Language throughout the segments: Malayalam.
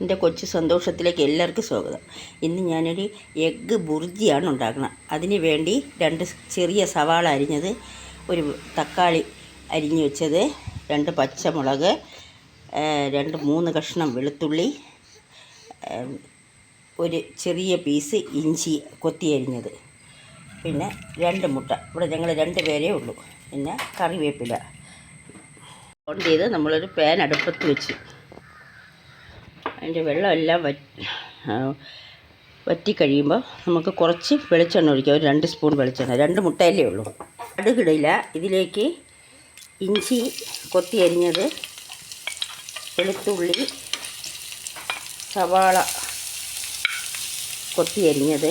എൻ്റെ കൊച്ചു സന്തോഷത്തിലേക്ക് എല്ലാവർക്കും സ്വാഗതം. ഇന്ന് ഞാനൊരു എഗ്ഗ് ബുർജിയാണ് ഉണ്ടാക്കുന്നത്. അതിന് വേണ്ടി 2 ചെറിയ സവാള അരിഞ്ഞത്, ഒരു തക്കാളി അരിഞ്ഞു വെച്ചത്, 2 പച്ചമുളക്, 2-3 കഷ്ണം വെളുത്തുള്ളി, ഒരു ചെറിയ പീസ് ഇഞ്ചി കൊത്തി അരിഞ്ഞത്, പിന്നെ 2 മുട്ട. ഇവിടെ ഞങ്ങൾ 2 പേരേ ഉള്ളൂ. പിന്നെ കറിവേപ്പില. ഓൺ ചെയ്ത് നമ്മളൊരു പാൻ അടുപ്പത്ത് വെച്ച് അതിൻ്റെ വെള്ളമെല്ലാം വറ്റി കഴിയുമ്പോൾ നമുക്ക് കുറച്ച് വെളിച്ചെണ്ണ ഒഴിക്കാം. ഒരു 2 സ്പൂൺ വെളിച്ചെണ്ണ. 2 മുട്ടയല്ലേ ഉള്ളൂ. കടുകിടയില്ല. ഇതിലേക്ക് ഇഞ്ചി കൊത്തി അരിഞ്ഞത്, വെളുത്തുള്ളി, സവാള കൊത്തി അരിഞ്ഞത്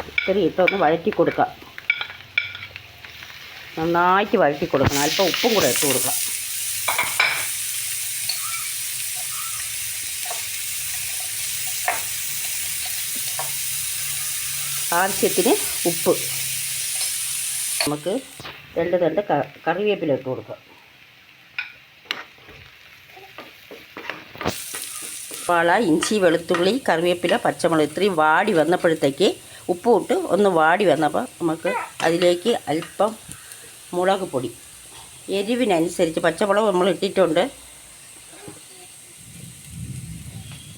ഇത്രയിട്ടൊന്ന് വഴറ്റി കൊടുക്കാം. നന്നായിട്ട് വഴറ്റി കൊടുക്കണം. അല്പം ഉപ്പും കൂടെ ഇട്ട് കൊടുക്കാം. ആവശ്യത്തിന് ഉപ്പ്. നമുക്ക് 2 തണ്ട് കറിവേപ്പില ഇട്ട് കൊടുക്കാം. സവാള, ഇഞ്ചി, വെളുത്തുള്ളി, കറിവേപ്പില, പച്ചമുളക് ഇത്രയും വാടി വന്നപ്പോഴത്തേക്ക് ഉപ്പ് ഇട്ട് ഒന്ന് വാടി വന്നപ്പോൾ നമുക്ക് അതിലേക്ക് അല്പം മുളക് പൊടി, എരിവിനനുസരിച്ച്. പച്ചമുളക് നമ്മൾ ഇട്ടിട്ടുണ്ട്.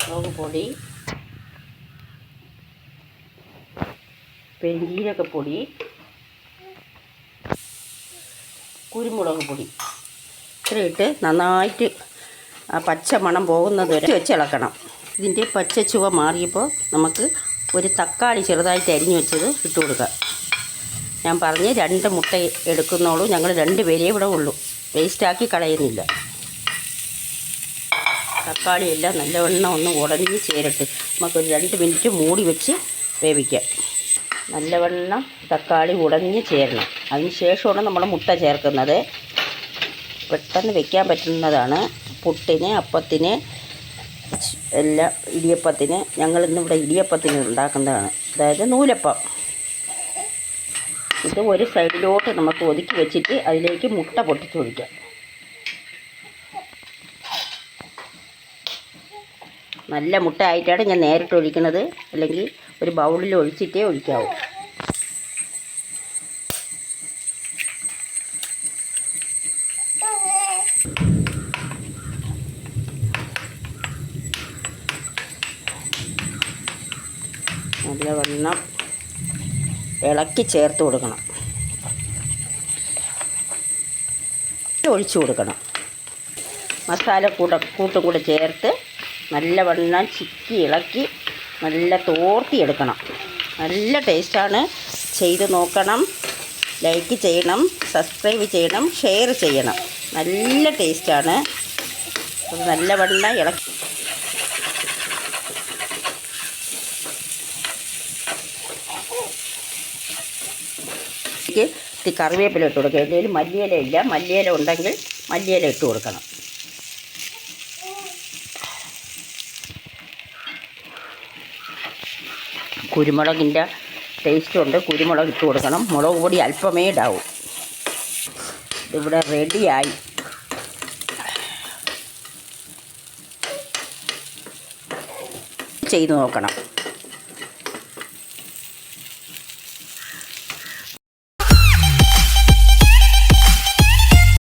മുളക് പൊടി, പെരുംജീരകപ്പൊടി, കുരുമുളക് പൊടി ഇത്രയിട്ട് നന്നായിട്ട് ആ പച്ച മണം പോകുന്നത് വരെ വെച്ച് ഇളക്കണം. ഇതിൻ്റെ പച്ച ചുവ മാറിയപ്പോൾ നമുക്ക് ഒരു തക്കാളി ചെറുതായിട്ട് അരിഞ്ഞു വെച്ചത് ഇട്ട് കൊടുക്കാം. ഞാൻ പറഞ്ഞ് 2 മുട്ട എടുക്കുന്നുള്ളൂ. ഞങ്ങൾ 2 പേരേ ഇവിടെ ഉള്ളൂ. വേസ്റ്റാക്കി കളയുന്നില്ല. തക്കാളിയെല്ലാം നല്ലവണ്ണം ഒന്ന് ഉടഞ്ഞ് ചേരട്ട്. നമുക്കൊരു 2 മിനിറ്റ് മൂടി വെച്ച് വേവിക്കാം. നല്ലവണ്ണം തക്കാളി ഉടഞ്ഞ് ചേരണം. അതിന് ശേഷമാണ് നമ്മൾ മുട്ട ചേർക്കുന്നത്. പെട്ടെന്ന് വെക്കാൻ പറ്റുന്നതാണ്. പുട്ടിന്, അപ്പത്തിന്, എല്ലാം, ഇടിയപ്പത്തിന്. ഞങ്ങളിന്നിവിടെ ഇടിയപ്പത്തിന് ഉണ്ടാക്കുന്നതാണ്, അതായത് നൂലപ്പം. ഇത് ഒരു സൈഡിലോട്ട് നമുക്ക് ഒതുക്കി വെച്ചിട്ട് അതിലേക്ക് മുട്ട പൊട്ടിച്ചൊഴിക്കാം. നല്ല മുട്ട ആയിട്ടാണ് ഞാൻ നേരിട്ട് ഒഴിക്കുന്നത്. അല്ലെങ്കിൽ ഒരു ബൗളിൽ ഒഴിച്ചിട്ടേ ഒഴിക്കാവൂ. നല്ലവണ്ണം ഇളക്കി ചേർത്ത് കൊടുക്കണം. ഒഴിച്ചു കൊടുക്കണം. മസാല കൂട്ടും കൂടെ ചേർത്ത് നല്ലവണ്ണം ചിക്കി ഇളക്കി നല്ല തോർത്തിയെടുക്കണം. നല്ല ടേസ്റ്റാണ്. ചെയ്ത് നോക്കണം. ലൈക്ക് ചെയ്യണം, സബ്സ്ക്രൈബ് ചെയ്യണം, ഷെയർ ചെയ്യണം. നല്ല ടേസ്റ്റാണ്. അത് നല്ലവണ്ണം ഇളക്കി കറിവേപ്പില ഇട്ട് കൊടുക്കുക. എൻ്റെ കയ്യിൽ മല്ലിയില ഇല്ല. മല്ലിയില ഉണ്ടെങ്കിൽ മല്ലിയില ഇട്ട് കൊടുക്കണം. കുരുമുളകിൻ്റെ ടേസ്റ്റുണ്ട്. കുരുമുളക് ഇട്ട് കൊടുക്കണം. മുളക് പൊടി അല്പമേ ഇടാവൂ. ഇവിടെ റെഡിയായി. ചെയ്ത് നോക്കണം.